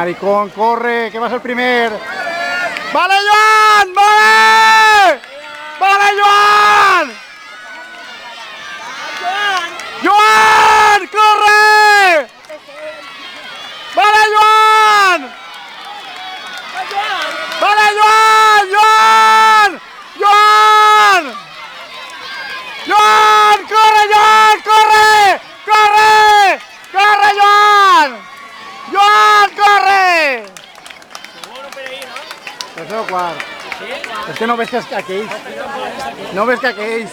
maricón, corre, que vas al primer. ¡Vale, Joan! ¡Vale! ¡Vale, Joan! ¡Joan! ¡Corre! ¡Vale, Joan! ¡Vale, Joan! ¡Joan! ¡Joan! ¡Joan! ¡Corre, Joan! ¡Corre! ¡Corre! ¡Corre, Joan! ¡Joan, corre! Seguro per ahir, no? Tercer o quart. Sí? És que no ves que aquells. No ves que aquells.